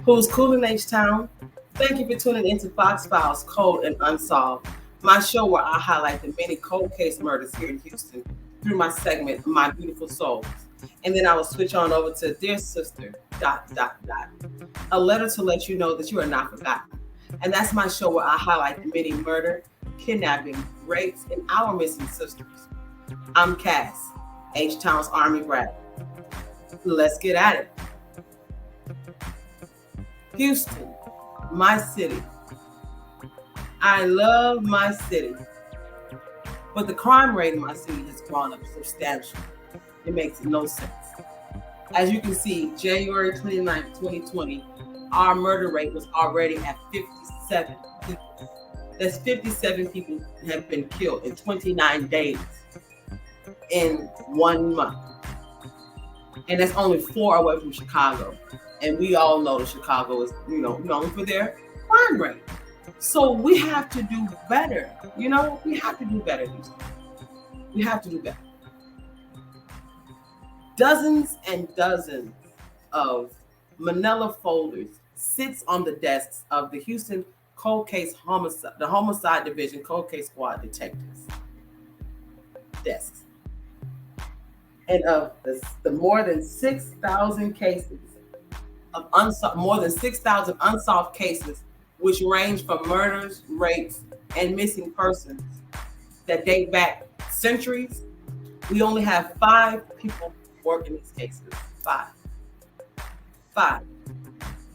Who's cool in H-Town? Thank you for tuning into Fox Files Cold and Unsolved, my show where I highlight the many cold case murders here in Houston through my segment, My Beautiful Souls. And then I will switch on over to Dear Sister, a letter to let you know that you are not forgotten. And that's my show where I highlight the many murder, kidnapping, rapes, and our missing sisters. I'm Cass, H-Town's Army brat. Let's get at it. Houston, my city. I love my city, but the crime rate in my city has gone up substantially. It makes no sense. As you can see, January 29th, 2020, our murder rate was already at 57 people. That's 57 people have been killed in 29 days in 1 month. And that's only 4 away from Chicago. And we all know that Chicago is, known for their crime rate. So we have to do better. We have to do better. We have to do better. Dozens and dozens of manila folders sits on the desks of the Houston the Homicide Division Cold Case Squad detectives. Desks. And of the more than 6,000 cases of more than 6,000 unsolved cases, which range from murders, rapes, and missing persons that date back centuries, we only have 5 people working these cases. 5.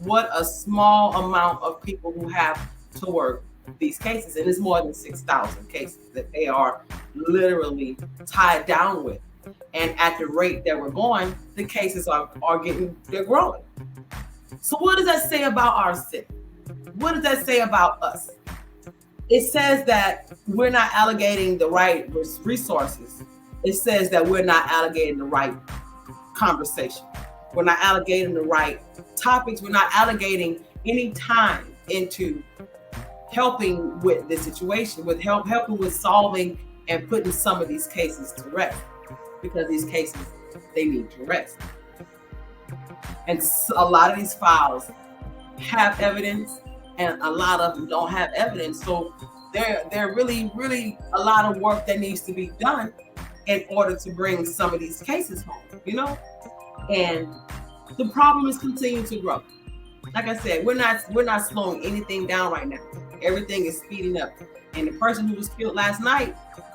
What a small amount of people who have to work these cases. And it's more than 6,000 cases that they are literally tied down with. And at the rate that we're going, the cases they're growing. So what does that say about our city? What does that say about us? It says that we're not allocating the right resources. It says that we're not allocating the right conversation. We're not allocating the right topics. We're not allocating any time into helping with the situation, with helping with solving and putting some of these cases to rest. Because these cases, they need to rest. And a lot of these files have evidence, and a lot of them don't have evidence. So there really, really a lot of work that needs to be done in order to bring some of these cases home, And the problem is continuing to grow. Like I said, we're not slowing anything down right now. Everything is speeding up. And the person who was killed last night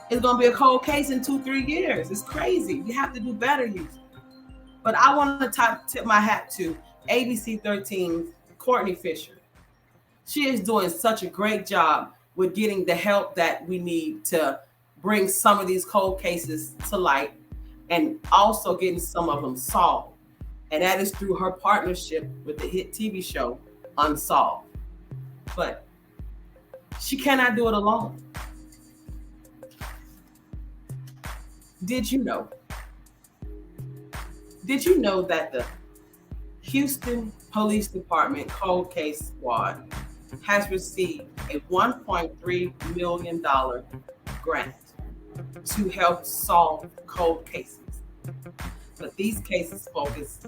is going to be a cold case in 2-3 years. It's crazy. You have to do better, Houston. But I want to tip my hat to ABC 13's Courtney Fisher. She is doing such a great job with getting the help that we need to bring some of these cold cases to light and also getting some of them solved. And that is through her partnership with the hit TV show Unsolved. But she cannot do it alone. Did you know that the Houston Police Department Cold Case Squad has received a $1.3 million grant to help solve cold cases? But these cases focus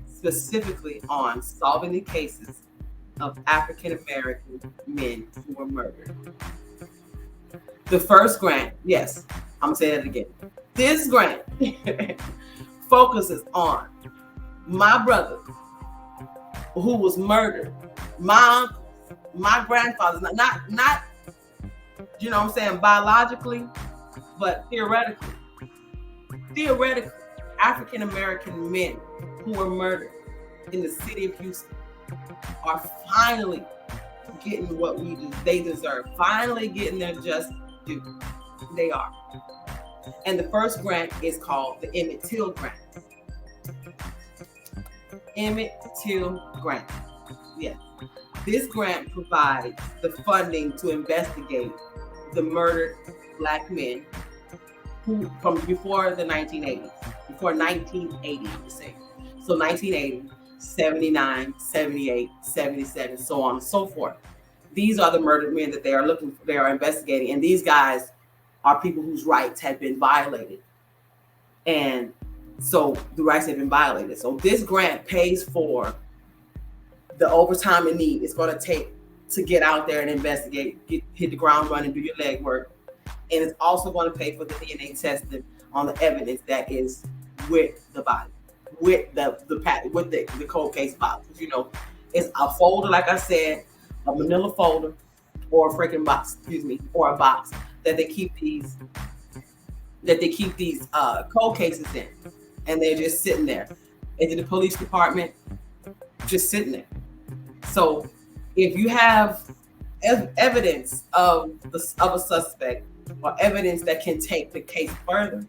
specifically on solving the cases of African American men who were murdered. The first grant, yes, I'm going to say that again. This grant focuses on my brother who was murdered, my uncle, my grandfather, not biologically, but theoretically, African American men who were murdered in the city of Houston are finally getting what they deserve, finally getting their just due. They are. And the first grant is called the Emmett Till Grant. Emmett Till Grant. Yes. This grant provides the funding to investigate the murdered Black men who from before the 1980s, before 1980, I would say. So 1980, 79, 78, 77, so on and so forth. These are the murdered men that they are investigating. And these guys are people whose rights have been violated. And so the rights have been violated. So this grant pays for the overtime and need it's going to take to get out there and investigate, hit the ground running, do your leg work. And it's also going to pay for the DNA testing on the evidence that is with the body, with the cold case box. You know, it's a folder, like I said, a manila folder or a freaking box, or a box that they keep these cold cases in, and they're just sitting there. And in the police department, just sitting there. So if you have evidence of a suspect or evidence that can take the case further,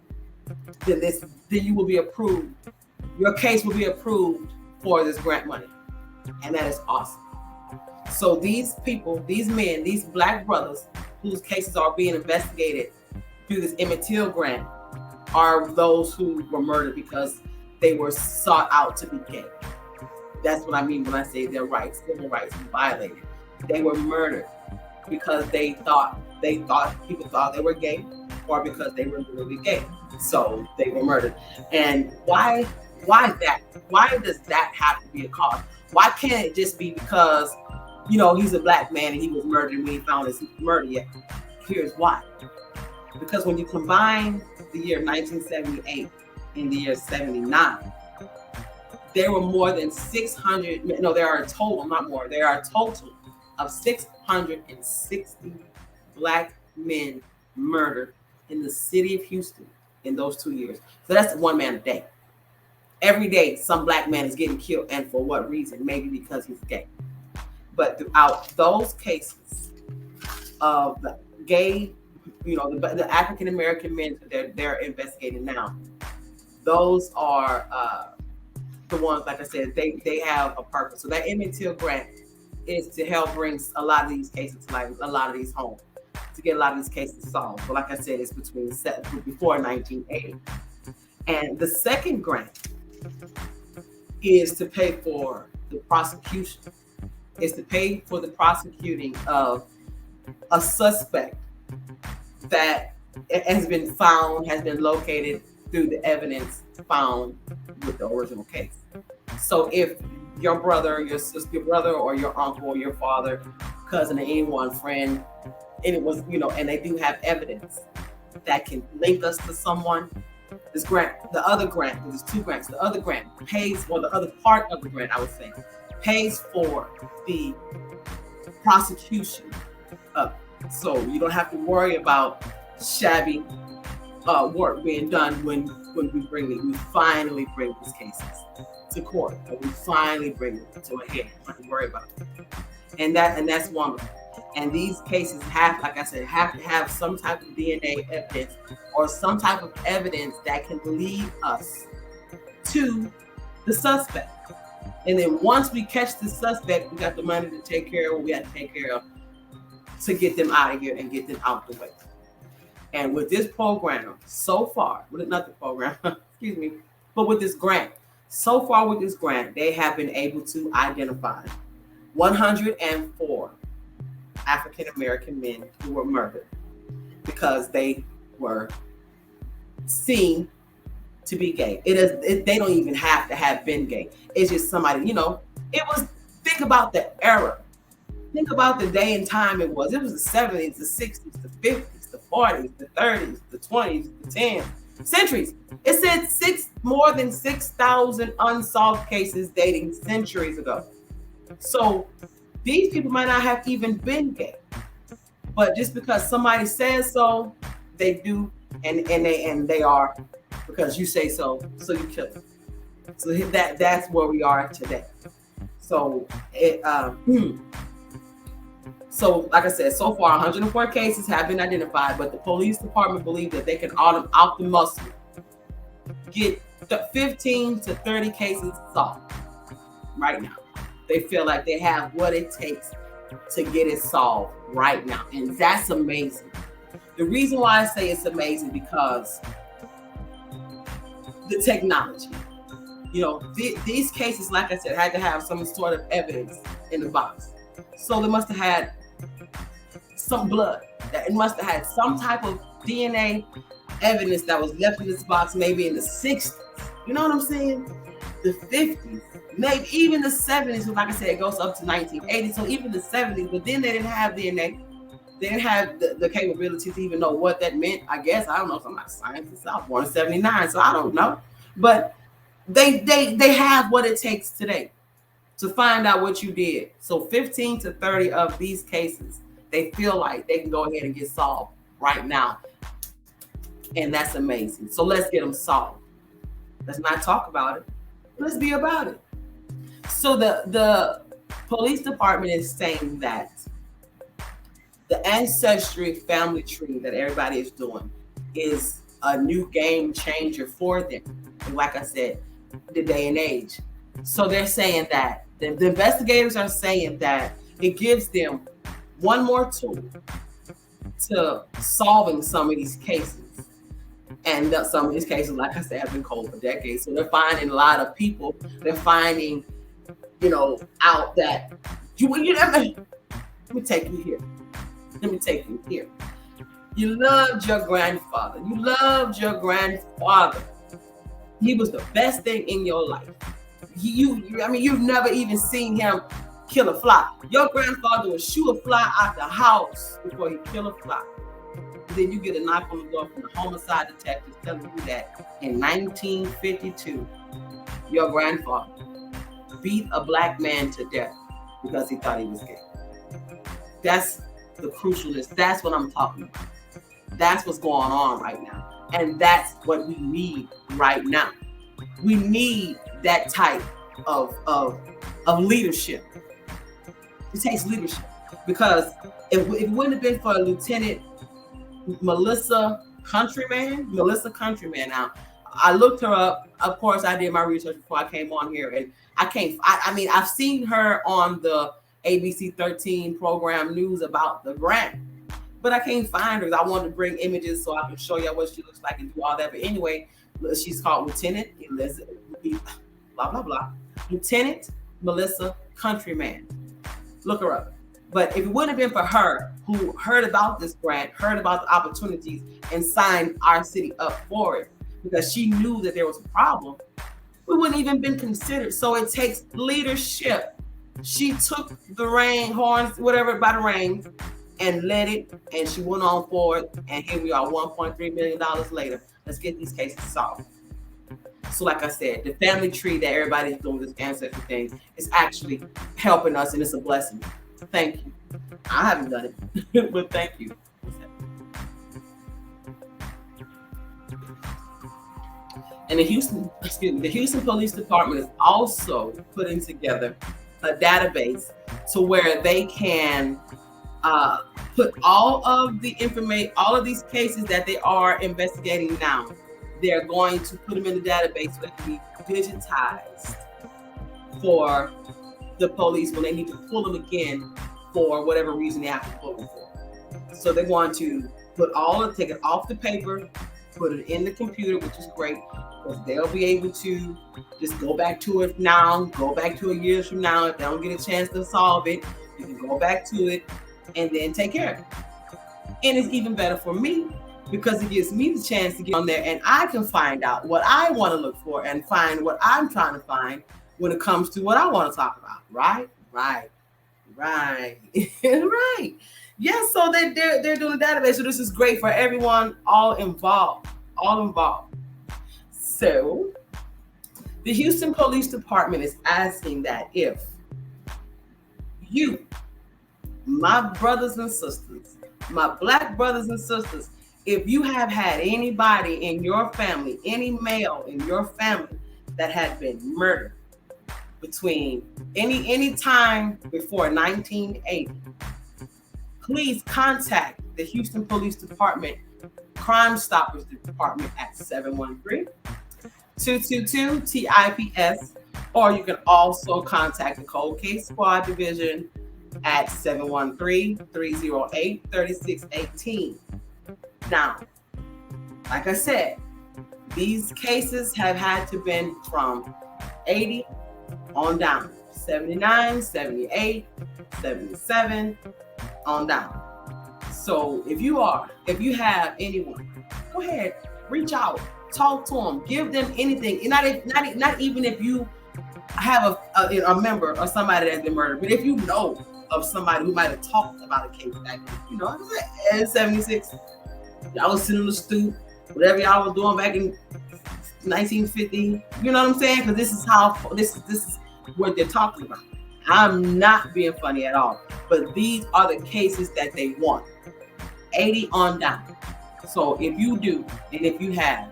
then you will be approved. Your case will be approved for this grant money, and that is awesome. So these people, these men, these black brothers whose cases are being investigated through this Emmett Till grant are those who were murdered because they were sought out to be gay. That's what I mean when I say their rights, civil rights were violated. They were murdered because people thought they were gay, or because they were really gay. So they were murdered. And why that? Why does that have to be a cause? Why can't it just be because, you know, he's a black man and he was murdered when he found his murder yet? Here's why. Because when you combine the year 1978 and the year 79, there were more than 600, no, there are a total, not more, there are a total of 660 black men murdered in the city of Houston in those 2 years. So that's one man a day. Every day, some black man is getting killed, and for what reason? Maybe because he's gay. But throughout those cases of the gay, you know, the African American men that they're investigating now, those are the ones, like I said, they have a purpose. So that Emmett Till grant is to help bring a lot of these cases to light, a lot of these homes, to get a lot of these cases solved. So like I said, it's before 1980. And the second grant is to pay for the prosecution. Is to pay for the prosecuting of a suspect that has been located through the evidence found with the original case. So if your brother, your sister, your brother, or your uncle, or your father, cousin, or anyone, friend, and it was, you know, and they do have evidence that can link us to someone, this grant, the other grant, there's two grants, the other grant pays, or the other part of the grant, I would say, pays for the prosecution of it. So you don't have to worry about shabby work being done when we finally bring these cases to court, or we finally bring it to a head. You don't have to worry about it. And that's wonderful. And these cases have, like I said, have to have some type of DNA evidence or some type of evidence that can lead us to the suspect. And then once we catch the suspect, we got the money to take care of what we have to take care of to get them out of here and get them out the way. And with this program, so far, not the program, excuse me, but with this grant, so far with this grant, they have been able to identify 104 African American men who were murdered because they were seen to be gay. They don't even have to have been gay. It's just somebody, you know, think about the era. Think about the day and time it was. It was the 70s, the 60s, the 50s, the 40s, the 30s, the 20s, the 10s, centuries. It said more than 6,000 unsolved cases dating centuries ago. So these people might not have even been gay, but just because somebody says so, they do, and they are, because you say so you kill them. So that's where we are today. So so like I said, so far 104 cases have been identified, but the police department believe that they can out the muscle get 15 to 30 cases solved right now. They feel like they have what it takes to get it solved right now. And that's amazing. The reason why I say it's amazing because the technology, you know, these cases, like I said, had to have some sort of evidence in the box. So they must have had some blood. It must have had some type of DNA evidence that was left in this box, maybe in the 60s. You know what I'm saying? The 50s, maybe even the 70s, like I said, it goes up to 1980. So even the 70s, but then they didn't have DNA. They didn't have the capability to even know what that meant. I guess I don't know. I'm not a scientist. I was born in '79, so I don't know. But they have what it takes today to find out what you did. So 15 to 30 of these cases, they feel like they can go ahead and get solved right now, and that's amazing. So let's get them solved. Let's not talk about it. Let's be about it. So the police department is saying that the ancestry family tree that everybody is doing is a new game changer for them. And like I said, the day and age. So they're saying that the investigators are saying that it gives them one more tool to solving some of these cases. And some of these cases, like I said, have been cold for decades. So they're finding a lot of people. They're finding, out that let me take you here. Let me take you here. You loved your grandfather. You loved your grandfather. He was the best thing in your life. You've never even seen him kill a fly. Your grandfather would shoot a fly out the house before he killed a fly. Then you get a knock on the door from the homicide detective telling you that in 1952, your grandfather beat a black man to death because he thought he was gay. That's the crucialness. That's what I'm talking about. That's what's going on right now. And that's what we need right now. We need that type of leadership. It takes leadership. Because if it wouldn't have been for Lieutenant Melissa Countryman. Now, I looked her up. Of course, I did my research before I came on here. And I've seen her on the ABC 13 program news about the grant, but I can't find her. I wanted to bring images so I can show you what she looks like and do all that. But anyway, she's called Lieutenant Elizabeth, blah, blah, blah. Lieutenant Melissa Countryman. Look her up. But if it wouldn't have been for her, who heard about this grant, heard about the opportunities, and signed our city up for it, because she knew that there was a problem, we wouldn't even been considered. So it takes leadership. She took the horns, whatever, by the reins, and led it, and she went on forward, and here we are, $1.3 million later. Let's get these cases solved. So like I said, the family tree that everybody's doing, this ancestry thing, is actually helping us, and it's a blessing. Thank you. I haven't done it, but thank you. And the Houston Police Department is also putting together a database to where they can put all of the information, all of these cases that they are investigating now. They're going to put them in the database so they can be digitized for the police when they need to pull them again for whatever reason they have to pull them for. So they're going to take it off the paper, put it in the computer, which is great, because they'll be able to just go back to it now, go back to it years from now. If they don't get a chance to solve it, you can go back to it and then take care of it. And it's even better for me because it gives me the chance to get on there and I can find out what I want to look for and find what I'm trying to find when it comes to what I want to talk about. Right. Right. Yes, so they're doing a database. So this is great for everyone, all involved. So the Houston Police Department is asking that if you, my brothers and sisters, my Black brothers and sisters, if you have had anybody in your family, any male in your family that had been murdered between any time before 1980, please contact the Houston Police Department Crime Stoppers Department at 713-222-TIPS, or you can also contact the Cold Case Squad Division at 713-308-3618. Now, like I said, these cases have had to been from 80 on down, 79, 78, 77 on down. So if you have anyone, go ahead, reach out, talk to them, give them anything. And not even if you have a member or somebody that's been murdered, but if you know of somebody who might have talked about a case back in 76, y'all was sitting on the stoop, whatever y'all was doing back in 1950, you know what I'm saying? Because this is how this is what they're talking about. I'm not being funny at all, but these are the cases that they want, 80 on down. So if you do, and if you have,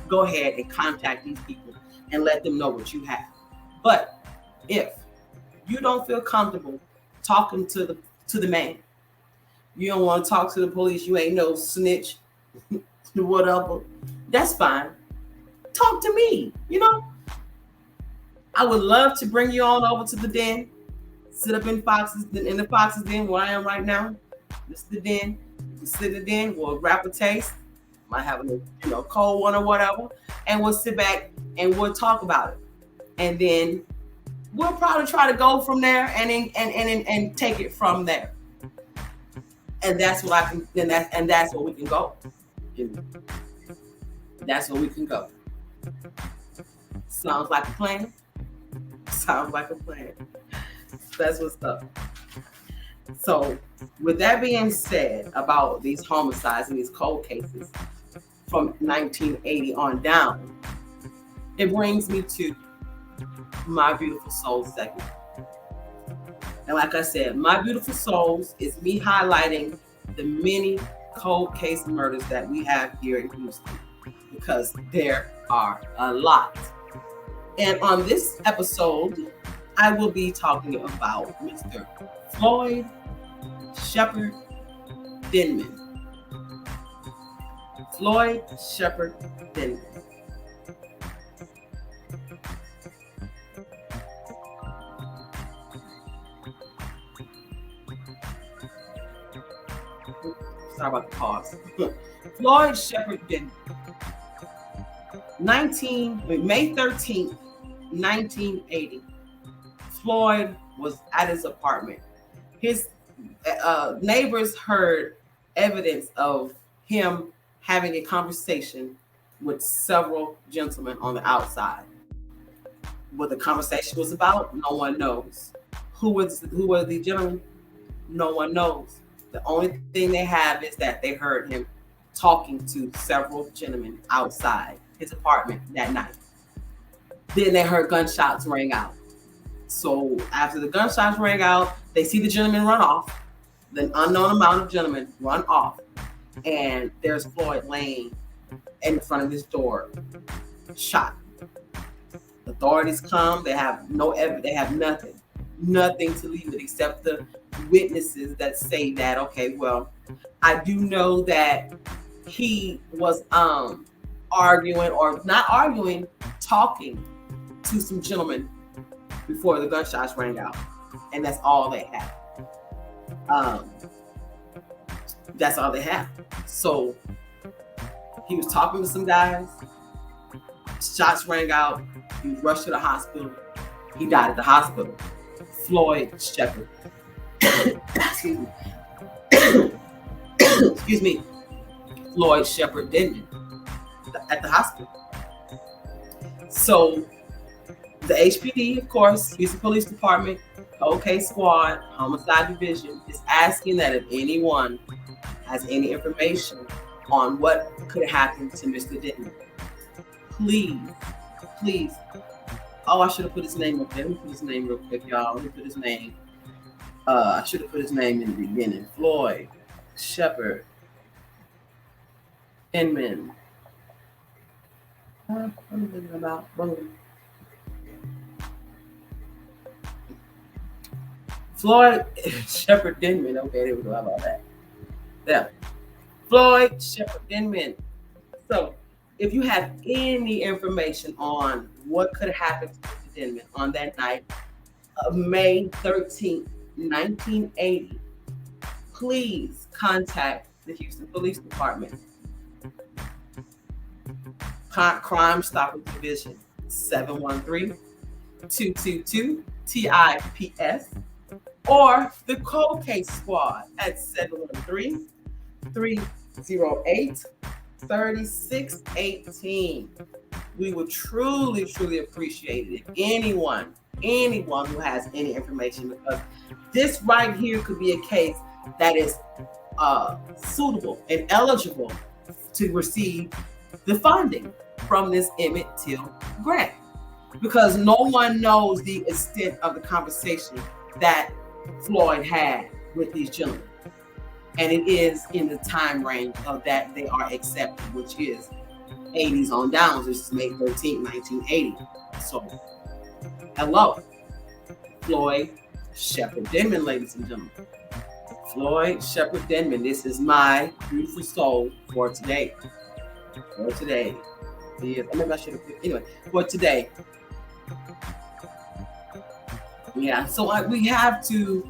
go ahead and contact these people and let them know what you have. But if you don't feel comfortable talking to the man, you don't want to talk to the police, you ain't no snitch, whatever, that's fine. Talk to me, I would love to bring you on over to the den, sit up in the Foxx's den where I am right now. This is the den. You sit in the den, we'll grab a taste, might have a cold one or whatever, and we'll sit back and we'll talk about it. And then we'll probably try to go from there and take it from there. And that's what that's where we can go. That's where we can go. Sounds like a plan. Sounds like a plan. That's what's up. So, with that being said about these homicides and these cold cases from 1980 on down, it brings me to My Beautiful Souls segment. And like I said, My Beautiful Souls is me highlighting the many cold case murders that we have here in Houston, because there are a lot. And on this episode, I will be talking about Mr. Floyd Shepard Denman. Floyd Shepard Denman. Sorry about the pause. Floyd Shepard Denman. May 13th, 1980. Floyd was at his apartment. His neighbors heard evidence of him having a conversation with several gentlemen on the outside. What the conversation was about, no one knows. Who were the gentlemen? No one knows. The only thing they have is that they heard him talking to several gentlemen outside his apartment that night. Then they heard gunshots ring out. So after the gunshots rang out, they see the gentleman run off. The unknown amount of gentlemen run off. And there's Floyd laying in front of his door, shot. Authorities come, they have no evidence, they have nothing to leave it except the witnesses that say that, okay, well, I do know that he was arguing, or not arguing, talking to some gentlemen before the gunshots rang out. And that's all they have. That's all they have. So he was talking to some guys, shots rang out, he was rushed to the hospital, he died at the hospital. Floyd Shepard. Excuse me. Excuse me. Floyd Shepard Denman at the hospital. So the HPD, of course, Houston Police Department, Cold Case Squad, Homicide Division, is asking that if anyone has any information on what could have happened to Mr. Denman, please. Oh, I should have put his name up there. Let me put his name real quick, y'all. Let me put his name. I should have put his name in the beginning. Floyd Shepard Denman. What am I thinking about? Boom. Floyd Shepard Denman. Okay, there we go. How about that? Yeah. Floyd Shepard Denman. So, if you have any information on what could have happened to Mr. Denman on that night of May 13th, 1980, please contact the Houston Police Department. Crime Stopping Division 713-222-TIPS, or the Cold Case Squad at 713-308-3618. We would truly, truly appreciate it if anyone who has any information, because this right here could be a case that is suitable and eligible to receive the funding from this Emmett Till grant, because no one knows the extent of the conversation that Floyd had with these gentlemen. And it is in the time range of that they are accepted, which is 80s on down, which is May 13th, 1980. So, hello, Floyd Shepard Denman, ladies and gentlemen. Floyd Shepard Denman, this is my beautiful soul for today. For today. Maybe I should have, anyway, for today. Yeah, so we have to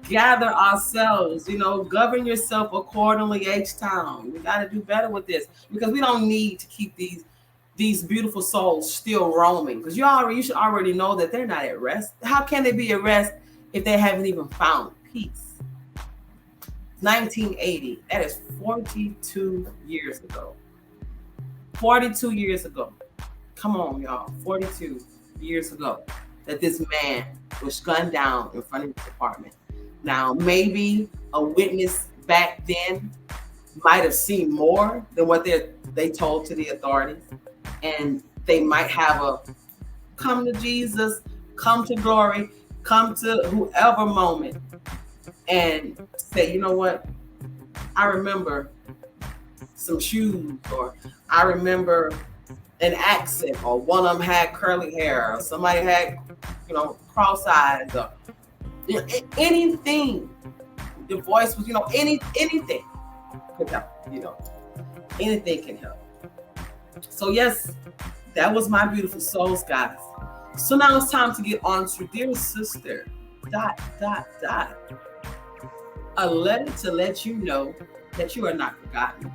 gather ourselves, govern yourself accordingly, H-Town. We got to do better with this, because we don't need to keep these beautiful souls still roaming, because you should already know that they're not at rest. How can they be at rest if they haven't even found peace? 1980, that is 42 years ago. 42 years ago. Come on, y'all. 42 years ago that this man was gunned down in front of his apartment. Now, maybe a witness back then might have seen more than what they told to the authorities. And they might have a come to Jesus, come to glory, come to whoever moment and say, you know what? I remember some shoes, or I remember an accent, or one of them had curly hair, or somebody had, cross eyes, or anything. The voice was, anything could help, anything can help. So yes, that was my beautiful souls, guys. So now it's time to get on to Dear Sister, ... A letter to let you know that you are not forgotten.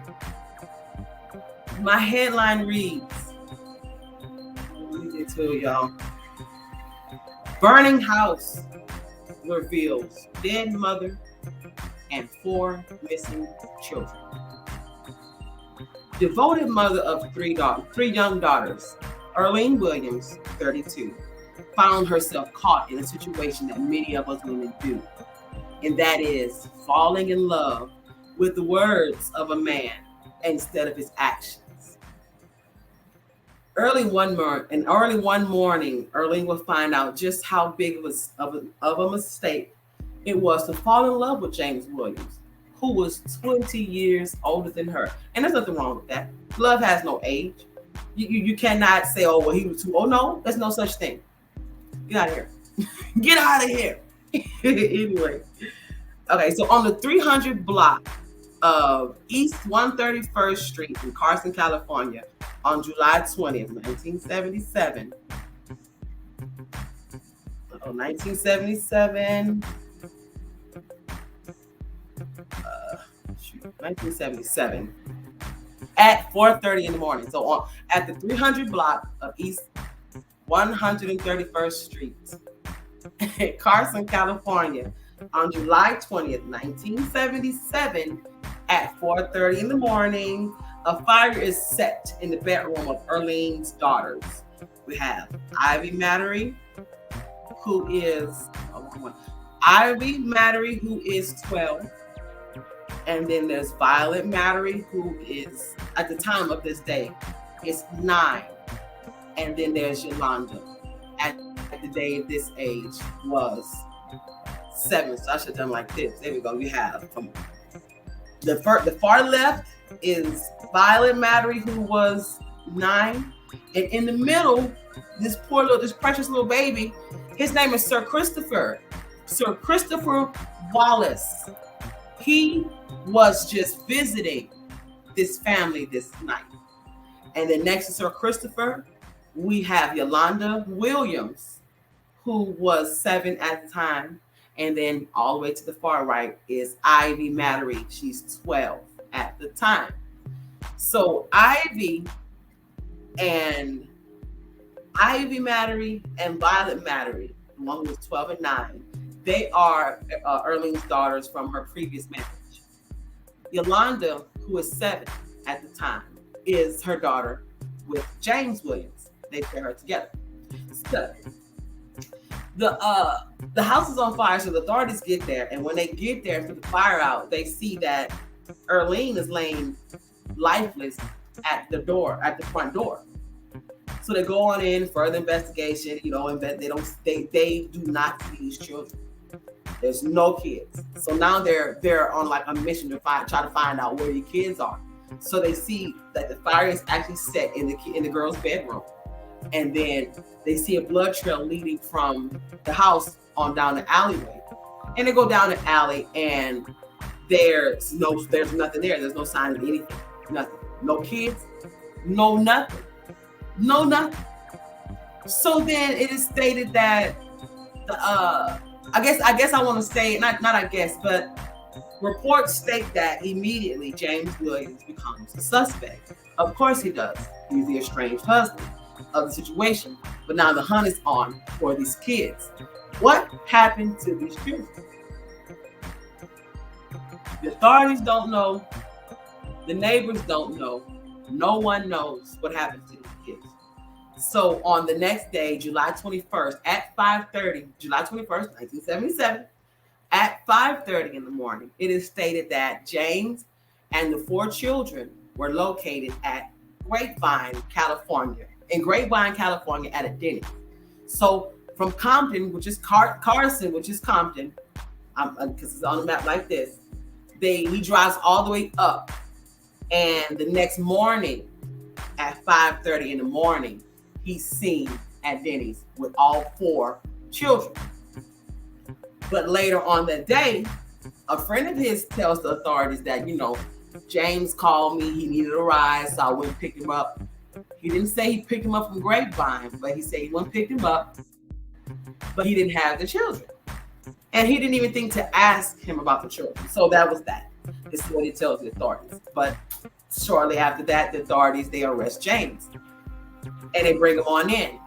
My headline reads, let me get to it, y'all. Burning house reveals dead mother and 4 missing children. Devoted mother of 3 young daughters, Earlene Williams, 32, found herself caught in a situation that many of us women do, and that is falling in love with the words of a man instead of his actions. Early one morning, Earlene will find out just how big of a mistake it was to fall in love with James Williams, who was 20 years older than her. And there's nothing wrong with that. Love has no age. You cannot say, oh, well, he was too. Oh, no, there's no such thing. Get out of here. Get out of here. Anyway. Okay, so on the 300 block of East 131st Street in Carson, California, on July 20th, 1977. 1977. At 4:30 in the morning. So at the 300 block of East 131st Street, Carson, California, on July 20th, 1977, at 4:30 in the morning, a fire is set in the bedroom of Earlene's daughters. We have Ivy Mattery, who is 12. And then there's Violet Mattery, who is, at the time of this day, is 9. And then there's Yolanda, at the day of this age, was 7. So I should have done like this. There we go. You have from the far left is Violet Mattery, who was 9. And in the middle, this precious little baby, his name is Sir Christopher Wallace. He was just visiting this family this night. And then next to Sir Christopher, we have Yolanda Williams, who was 7 at the time. And then all the way to the far right is Ivy Mattery. She's 12 at the time. So Ivy Mattery and Violet Mattery, the one who was 12 and 9, they are Earlene's daughters from her previous marriage. Yolanda, who is 7 at the time, is her daughter with James Williams. They pair her together. So, the house is on fire, so the authorities get there, and when they get there to put the fire out, they see that Earlene is laying lifeless at the front door. So they go on in further investigation, and they do not see these children. There's no kids. So now they're on like a mission to try to find out where the kids are. So they see that the fire is actually set in the girl's bedroom. And then they see a blood trail leading from the house on down the alleyway. And they go down the alley, and there's nothing there. There's no sign of anything. Nothing. No kids. No nothing. No nothing. So then it is stated that I guess I want to say but reports state that immediately James Williams becomes a suspect. Of course he does. He's the estranged husband of the situation, but now the hunt is on for these kids. What happened to these children? The authorities don't know. The neighbors don't know. No one knows what happened to these kids. So on the next day, July 21st at 5:30, July 21st, 1977, at 5:30 in the morning, it is stated that James and the 4 children were located at Grapevine, California at a Denny's. So from Compton, which is Carson, which is Compton, because it's on the map like this, he drives all the way up, and the next morning at 5:30 in the morning, he's seen at Denny's with all 4 children. But later on that day, a friend of his tells the authorities that, James called me, he needed a ride, so I went and picked him up. He didn't say he picked him up from Grapevine, but he said he went and picked him up, but he didn't have the children. And he didn't even think to ask him about the children. So that was that. This is what he tells the authorities. But shortly after that, the authorities, they arrest James. And they bring him on in.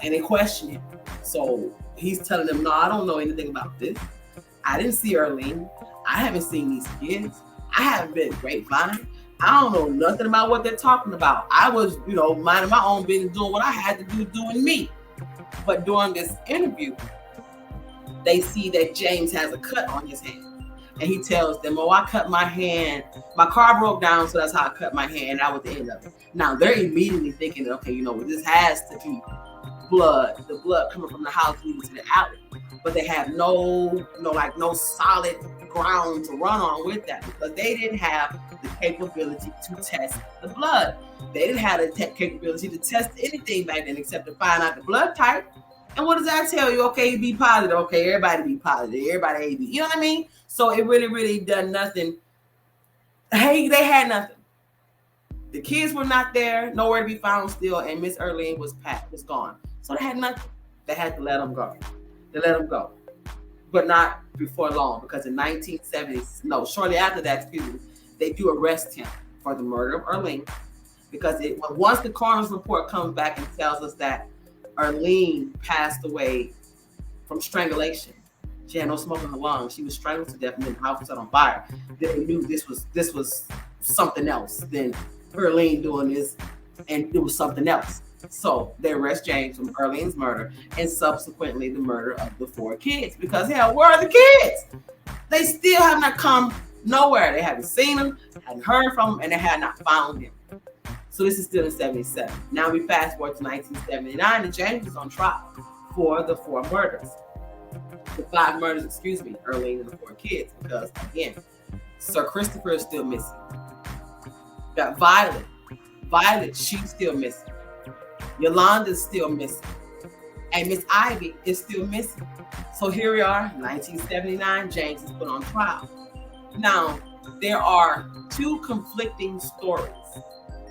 And they question him. So he's telling them, no, I don't know anything about this. I didn't see Earlene. I haven't seen these kids. I haven't been Grapevine. I don't know nothing about what they're talking about. I was, minding my own business, doing what I had to do, doing me. But during this interview, they see that James has a cut on his hand. And he tells them, I cut my hand. My car broke down, so that's how I cut my hand. That was the end of it. Now, they're immediately thinking, okay, this has to be blood, the blood coming from the house leading to the alley. But they have no solid ground to run on with that, because they didn't have the capability to test the blood. They didn't have the capability to test anything back then except to find out the blood type. And what does that tell you? Okay, you be positive. Okay, everybody be positive. Everybody AB. You know what I mean? So it really, really done nothing. Hey, they had nothing. The kids were not there, nowhere to be found still, and Miss Earlene was gone. So they had nothing. They had to let them go. They let them go. But not before long, because in 1970s, shortly after that, they do arrest him for the murder of Earlene, because once the coroner's report comes back and tells us that Earlene passed away from strangulation. She had no smoke in her lungs. She was strangled to death, and then the house was set on fire. Then they knew this was something else than Earlene doing this, and it was something else. So they arrest James from Earlene's murder and subsequently the murder of the 4 kids. Because hell, where are the kids? They still have not come nowhere. They haven't seen them, hadn't heard from them, and they had not found them. So this is still in 77. Now we fast forward to 1979, and James is on trial for the 4 murders. The 5 murders, Earlene and the 4 kids. Because again, Sir Christopher is still missing. Got Violet. Violet, she's still missing. Yolanda's still missing. And Miss Ivy is still missing. So here we are, 1979, James is put on trial. Now, there are 2 conflicting stories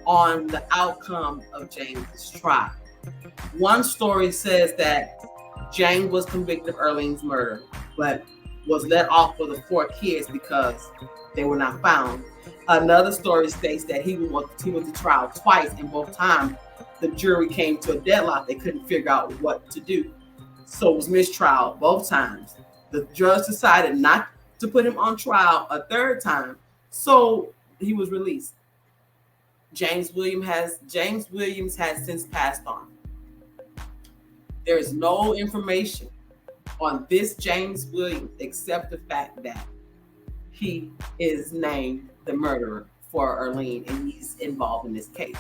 on the outcome of James's trial. One story says that James was convicted of Earlene's murder, but was let off for the 4 kids because they were not found. Another story states that he went to trial twice, and both times the jury came to a deadlock. They couldn't figure out what to do. So it was mistrial both times. The judge decided not to put him on trial a 3rd time, so he was released. James Williams has since passed on. There is no information on this James Williams except the fact that he is named the murderer for Earlene and he's involved in this case.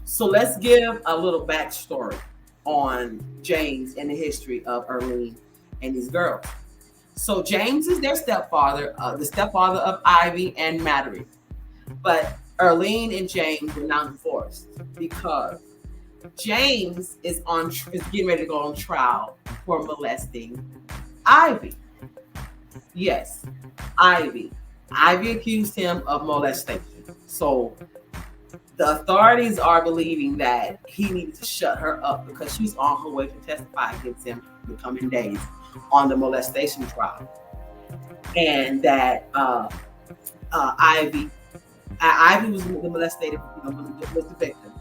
So let's give a little backstory on James and the history of Earlene and these girls. So James is their stepfather, the stepfather of Ivy and Mallory. But Earlene and James were now divorced because James is getting ready to go on trial for molesting Ivy. Yes, Ivy. Ivy accused him of molestation. So the authorities are believing that he needs to shut her up because she's on her way to testify against him in the coming days on the molestation trial. And that Ivy was the molestated, was the victim.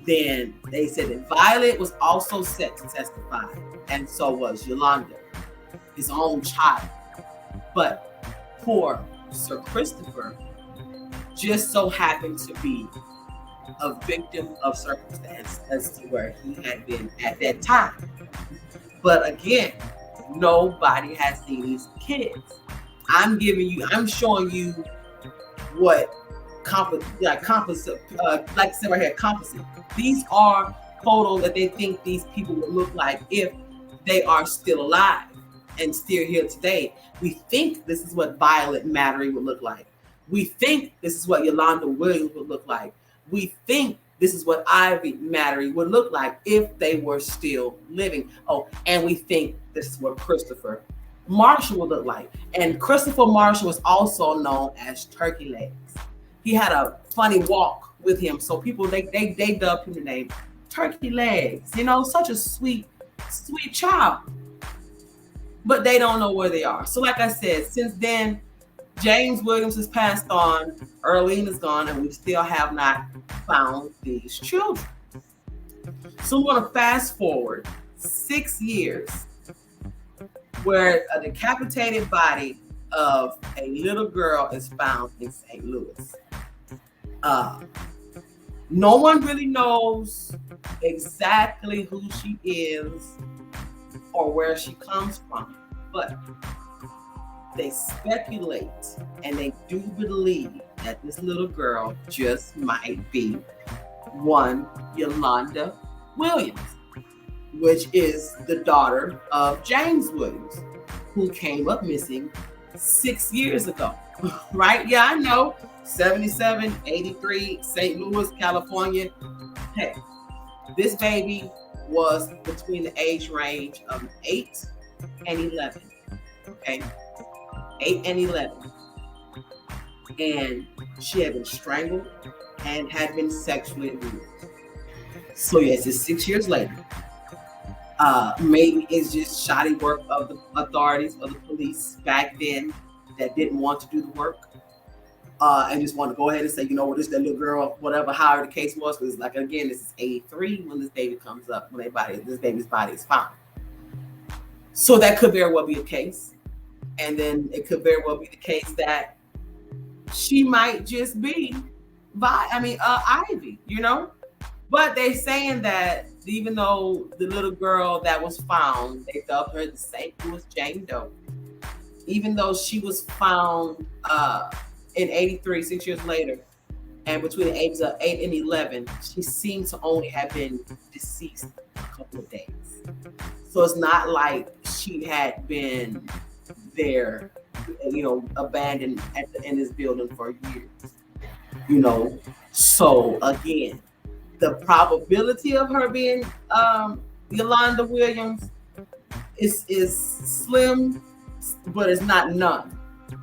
Then they said that Violet was also set to testify, and so was Yolanda, his own child. But poor Sir Christopher just so happened to be a victim of circumstance as to where he had been at that time. But again, nobody has seen these kids. I'm showing you what composite. These are photos that they think these people would look like if they are still alive and still here today. We think this is what Violet Mallory would look like. We think this is what Yolanda Williams would look like. We think this is what Ivy Mallory would look like if they were still living. Oh, and we think this is what Christopher Marshall would look like. And Christopher Marshall was also known as Turkey Legs. He had a funny walk with him, so people they dubbed him the name Turkey Legs. Such a sweet child. But they don't know where they are. So like I said, since then, James Williams has passed on, Earlene is gone, and we still have not found these children. So we're going to fast forward 6 years where a decapitated body of a little girl is found in St. Louis. No one really knows exactly who she is or where she comes from, but they speculate and they do believe that this little girl just might be one Yolanda Williams, which is the daughter of James Williams, who came up missing 6 years ago. Right? Yeah, I know. 77, 83, St. Louis, California. Hey, this baby was between the age range of 8 and 11. Okay? 8 and 11. And she had been strangled and had been sexually abused. So yes, it's 6 years later. Maybe it's just shoddy work of the authorities, of the police back then that didn't want to do the work. And just want to go ahead and say, this is that little girl, whatever, however the case was. Because like, again, this is 83 when this baby comes up, when this baby's body is found. So that could very well be a case. And then it could very well be the case that she might just be Ivy, But they're saying that even though the little girl that was found, they dubbed her the St. Louis Jane Doe. Even though she was found in 83, 6 years later, and between the ages of 8 and 11, she seemed to only have been deceased a couple of days. So it's not like she had been there, abandoned in this building for years. So again, the probability of her being Yolanda Williams is slim, but it's not none.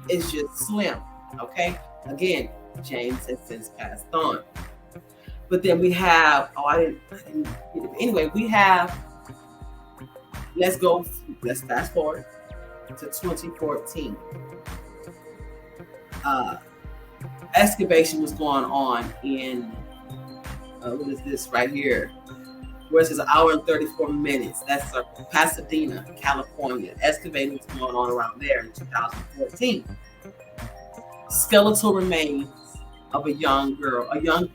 It's just slim. Okay. Again, James has since passed on. But then we have, anyway, we have, let's fast forward to 2014. Excavation was going on in, what is this right here? Where it says an hour and 34 minutes. That's Pasadena, California. Excavating was going on around there in 2014. Skeletal remains of a young girl, young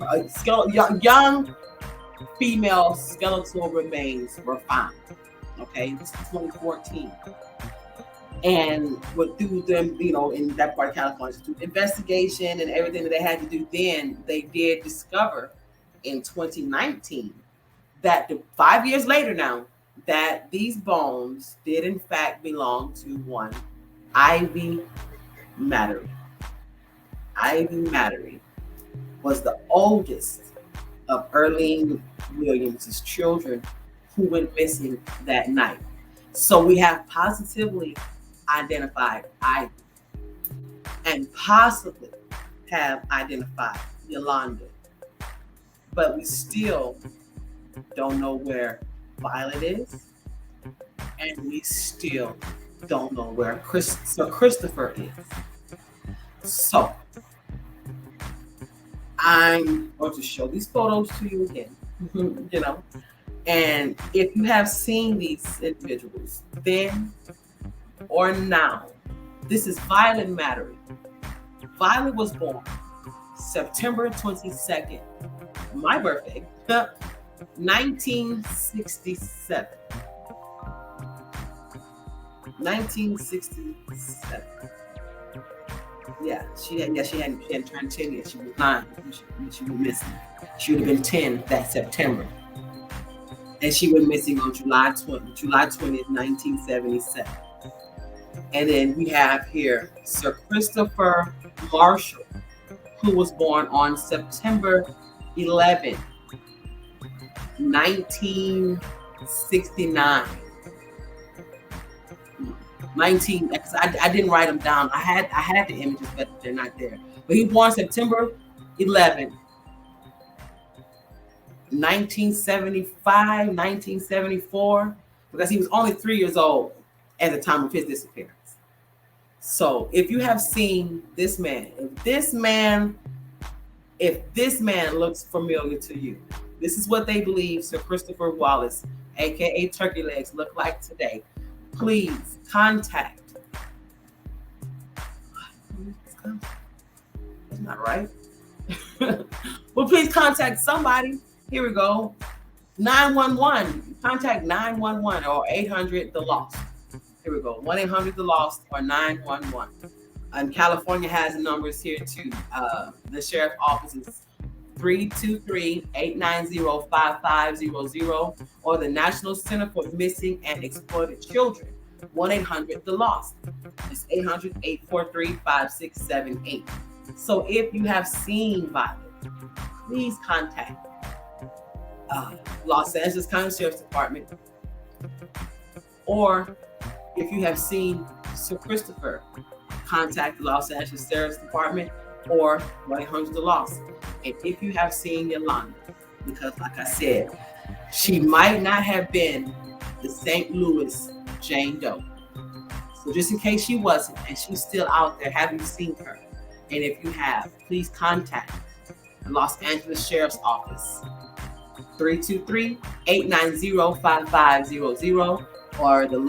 female skeletal remains were found. Okay, it's 2014. And through them, in that part of California, through investigation and everything that they had to do, then they did discover in 2019 that 5 years later now, that these bones did in fact belong to one Ivy Mattery. Ivy Mattery was the oldest of Earlene Williams' children who went missing that night. So we have positively identified Ivy and possibly have identified Yolanda, but we still don't know where Violet is, and we still don't know where Sir Christopher is. So I'm going to show these photos to you again, and if you have seen these individuals then or now, this is Violet Mattery. Violet was born September 22nd, my birthday, 1967. 1967. Yeah, she hadn't turned 10 yet. She was 9. She was missing. She would have been 10 that September. And she went missing on July 20th, 1977. And then we have here Sir Christopher Marshall, who was born on September 11, 1969. I didn't write them down. I had the images, but they're not there. But he was born September 11, 1975, 1974, because he was only 3 years old at the time of his disappearance. So if you have seen this man, if this man looks familiar to you, this is what they believe Sir Christopher Wallace, aka Turkey Legs, look like today. Please contact. That's not right. Well, please contact somebody. Here we go. 911. Contact 911 or 800 The Lost. Here we go. 1-800 The Lost or 911. And California has numbers here too. The sheriff's office is 323-890-5500 or the National Center for Missing and Exploited Children, 1-800 The Lost. It's 800-843-5678. So if you have seen Violet, please contact Los Angeles County Sheriff's Department, or if you have seen Sir Christopher, contact the Los Angeles Sheriff's Department or 1-800 The Lost. And if you have seen Yolanda, because like I said, she might not have been the St. Louis Jane Doe. So just in case she wasn't, and she's still out there, have you seen her? And if you have, please contact the Los Angeles Sheriff's Office, 323-890-5500 or the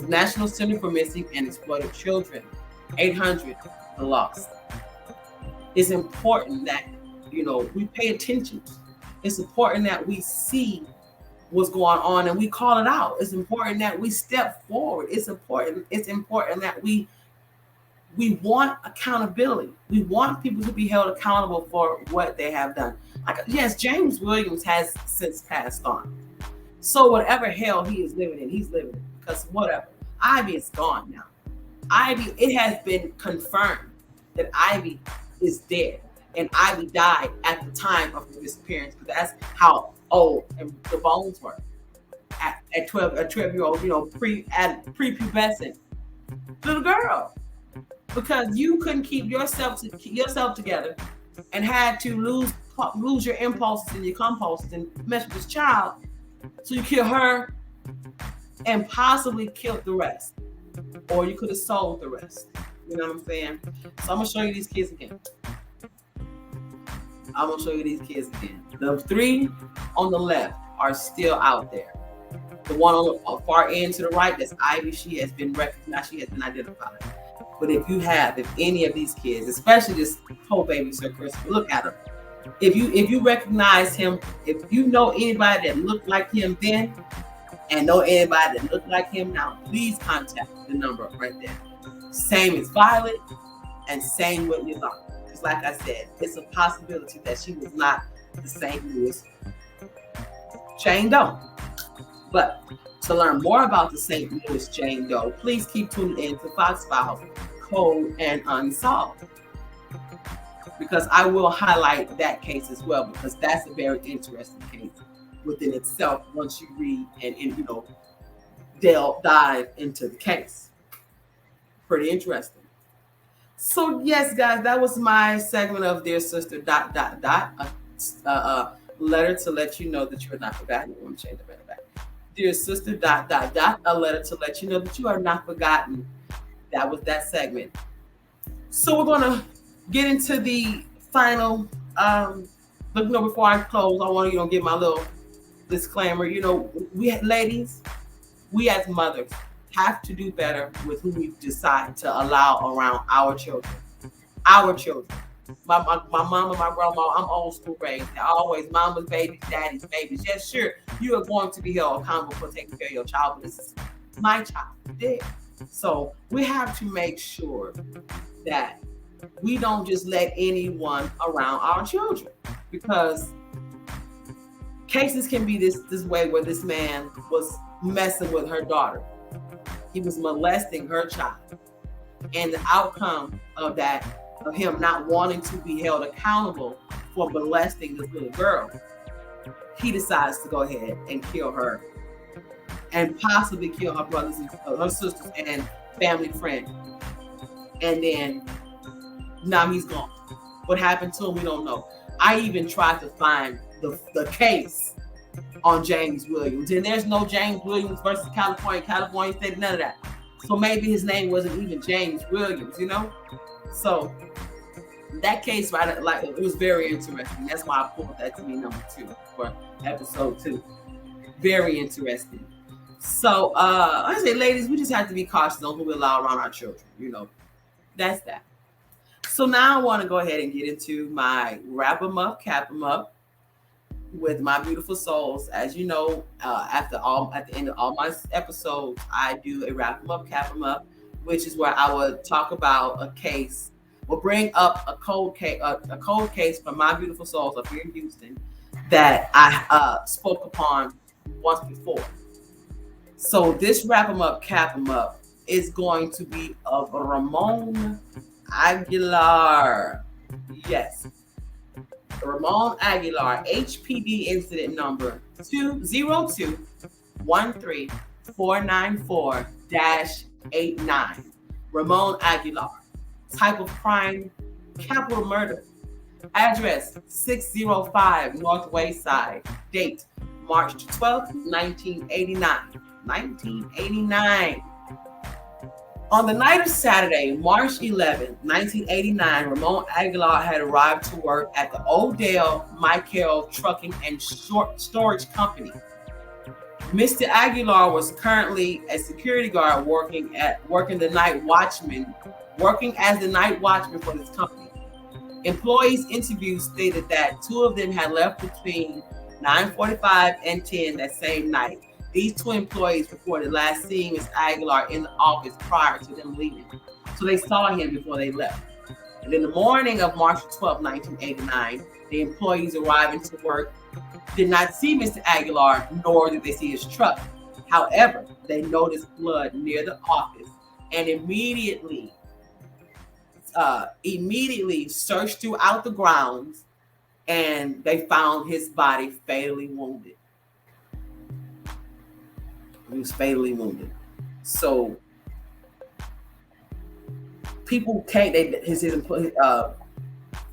National Center for Missing and Exploited Children, 800 The Lost. It's important that we pay attention. It's important that we see what's going on and we call it out. It's important that we step forward. It's important that we want accountability. We want people to be held accountable for what they have done. Yes, James Williams has since passed on. So whatever hell he is living in, he's living in, because whatever. Ivy is gone now. Ivy, it has been confirmed that Ivy is dead. And Ivy died at the time of the disappearance, because that's how old and the bones were. At 12, a 12-year-old, prepubescent little girl. Because you couldn't keep yourself together and had to lose your impulses and your compulses and mess with this child. So you kill her and possibly killed the rest. Or you could have sold the rest. You know what I'm saying? So I'm going to show you these kids again. The 3 on the left are still out there. The one on the far end to the right, that's Ivy. She has been recognized. She has been identified. But if any of these kids, especially this whole baby Sir Chris, look at him. If you recognize him, if you know anybody that looked like him then, and know anybody that looked like him now, please contact the number right there. Same as Violet, and same with Yolanda. Because like I said, it's a possibility that she was not the St. Louis Jane Doe. But to learn more about the St. Louis Jane Doe, please keep tuning in to Foxxx Files, Cold and Unsolved. Because I will highlight that case as well, because that's a very interesting case within itself once you read and dive into the case. Pretty interesting. So yes, guys, that was my segment of Dear Sister ... a letter to let you know that you are not forgotten. I'm going to change the better back. Dear Sister ... a letter to let you know that you are not forgotten. That was that segment. So we're going to get into the final. Before I close, I want to give my little disclaimer. We ladies, we as mothers have to do better with who we decide to allow around our children. Our children. My mom and my grandma, I'm old school raised. They're always mama's babies, daddy's babies. Yes, sure, you are going to be held accountable for taking care of your child, but this is my child. So we have to make sure that we don't just let anyone around our children, because cases can be this way where this man was messing with her daughter. He was molesting her child. And the outcome of that, of him not wanting to be held accountable for molesting this little girl, he decides to go ahead and kill her and possibly kill her brothers and her sisters and family friend. And then now he's gone. What happened to him, we don't know. I even tried to find the case on James Williams, and there's no James Williams versus California State, none of that. So maybe his name wasn't even James Williams, So that case, right, like, it was very interesting. That's why I pulled that to be number 2 for episode 2. Very interesting. So I say, ladies, we just have to be cautious on who we allow around our children. That's that. So now I want to go ahead and get into my wrap them up, cap them up with my beautiful souls. As you know, at the end of all my episodes, I do a wrap them up, cap them up, which is where I would talk about a case, will bring up a cold case from my beautiful souls up here in Houston that I spoke upon once before. So this wrap them up, cap them up is going to be of Ramon Aguilar. Yes. Ramon Aguilar, HPD incident number 202-13494-89. Ramon Aguilar. Type of crime, capital murder. Address 605 North Wayside. Date March 12th, 1989. 1989. On the night of Saturday, March 11, 1989, Ramon Aguilar had arrived to work at the Odell Michael Trucking and Storage Company. Mr. Aguilar was currently a security guard working as the night watchman for this company. Employees interviews stated that 2 of them had left between 9:45 and 10 that same night. These 2 employees reported last seeing Ms. Aguilar in the office prior to them leaving. So they saw him before they left. And in the morning of March 12, 1989, the employees arriving to work did not see Mr. Aguilar, nor did they see his truck. However, they noticed blood near the office and immediately searched throughout the grounds, and they found his body fatally wounded. He was fatally wounded. So people his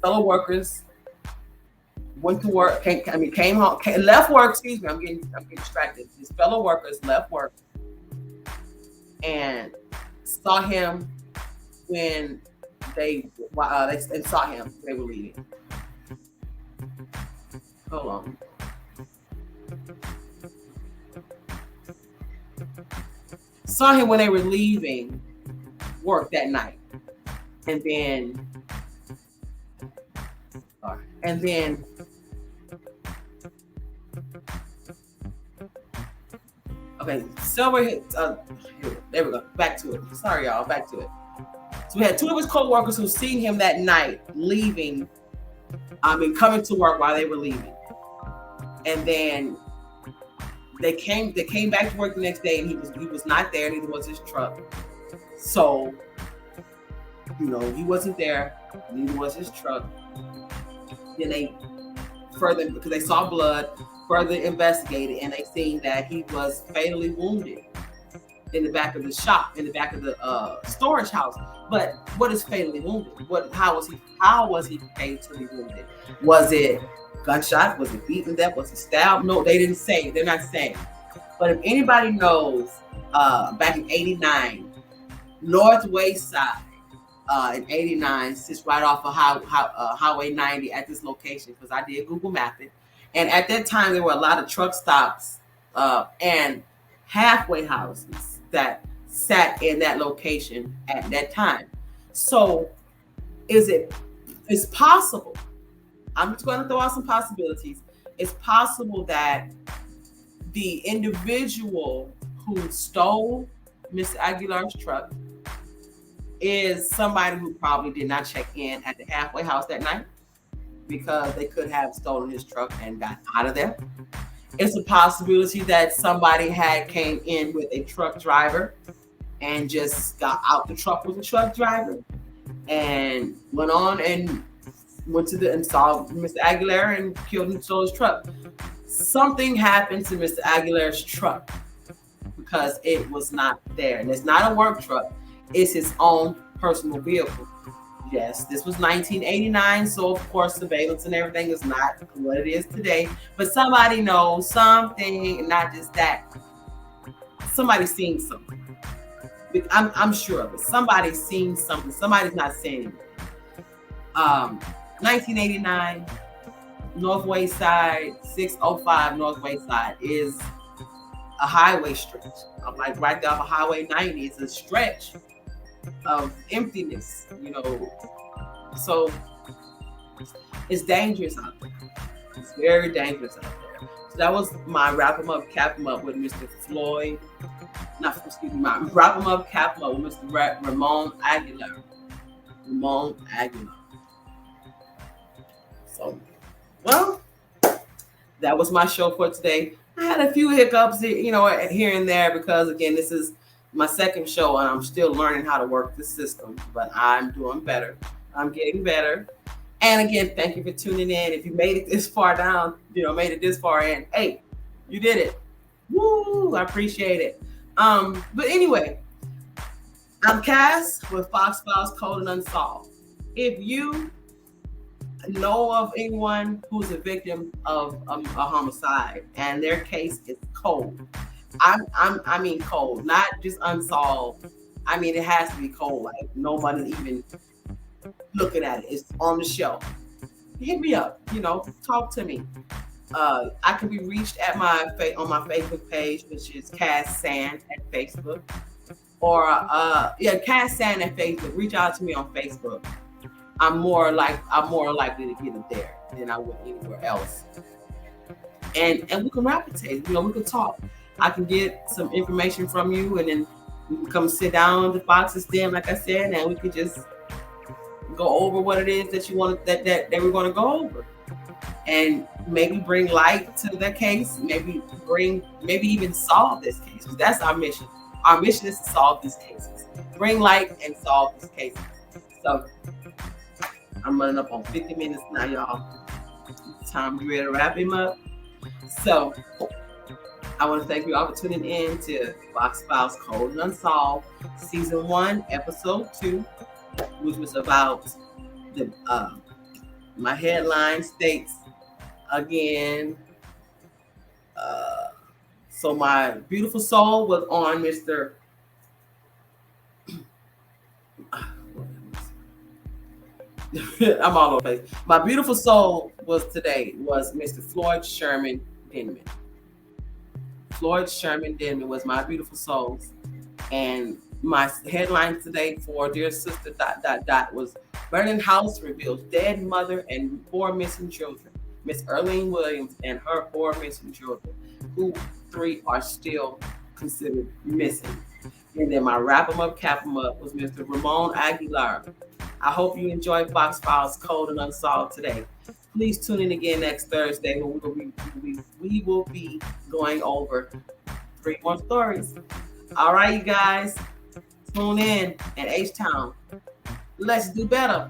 fellow workers went to work, came home, left work, excuse me, I'm getting distracted. His fellow workers left work and saw him when they saw him. They were leaving. Hold on. saw him when they were leaving work that night. And then okay, Silver hit. There we go. Back to it. Sorry, y'all. Back to it. So we had two of his co-workers who seen him that night leaving. Coming to work while they were leaving, and then they came back to work the next day, and he was not there. Neither was his truck. So, he wasn't there. Neither was his truck. Then they further, because they saw blood, further investigated, and they seen that he was fatally wounded in the back of the shop, in the back of the storage house. But what is fatally wounded? How was he fatally wounded? Was it gunshot? Was it beaten to death? Was it stabbed? No, they didn't say. They're not saying. But if anybody knows, back in '89, Northwest Side in '89 sits right off of Highway 90 at this location, because I did Google Map it. And at that time, there were a lot of truck stops and halfway houses that sat in that location at that time. So it's possible. I'm just going to throw out some possibilities. It's possible that the individual who stole Mr. Aguilar's truck is somebody who probably did not check in at the halfway house that night, because they could have stolen his truck and got out of there. It's a possibility that somebody had came in with a truck driver and just got out the truck with the truck driver and went on and and saw Mr. Aguilar and killed and stole his truck. Something happened to Mr. Aguilar's truck because it was not there. And it's not a work truck. It's his own personal vehicle. Yes, this was 1989, so of course surveillance and everything is not what it is today. But somebody knows something, and not just that. Somebody's seen something. I'm sure of it. Somebody's seen something. Somebody's not saying anything. 1989, Northwest Side, 605 Northwest Side is a highway stretch. I'm like right there off of Highway 90. It's a stretch of emptiness, so it's dangerous out there. It's very dangerous out there. So that was my wrap 'em up, cap 'em up with Mr. Floyd. My wrap 'em up, cap 'em up with Mr. Ramon Aguilar. So, well, that was my show for today. I had a few hiccups, here and there, because again, this is my second show and I'm still learning how to work the system, but I'm doing better. I'm getting better. And again, thank you for tuning in. If you made it this far down, made it this far in, hey, you did it. Woo, I appreciate it. But anyway, I'm Cass with Foxxx Files Cold and Unsolved. If you know of anyone who's a victim of a homicide and their case is cold, I mean cold, not just unsolved. I mean, it has to be cold. Like nobody's even looking at it. It's on the shelf. Hit me up. Talk to me. I can be reached at on my Facebook page, which is Cass Sand at Facebook, or Cass Sand at Facebook. Reach out to me on Facebook. I'm more likely to get it there than I would anywhere else. And we can rapidate. We can talk. I can get some information from you, and then we can come sit down the Foxx's den, like I said, and we could just go over what it is that you want that we're going to go over, and maybe bring light to the case. Maybe even solve this case. That's our mission. Our mission is to solve these cases. Bring light and solve these cases. So I'm running up on 50 minutes now, y'all. It's time to be ready to wrap him up. So I want to thank you all for tuning in to Foxxx Files Cold and Unsolved, Season 1, Episode 2, which was about the my headline states again. So my beautiful soul was on Mr. I'm all over the place. My beautiful soul was Mr. Floyd Sherman Denman. Floyd Sherman Denman was my beautiful soul. And my headline today for Dear Sister was Burning House Reveals Dead Mother and 4 Missing Children. Miss Earlene Williams and her 4 missing children, who 3 are still considered missing. And then my wrap 'em up, cap 'em up was Mr. Ramon Aguilar. I hope you enjoyed Foxxx Files Cold and Unsolved today. Please tune in again next Thursday when we will be going over 3 more stories. All right, you guys, tune in at H-Town. Let's do better.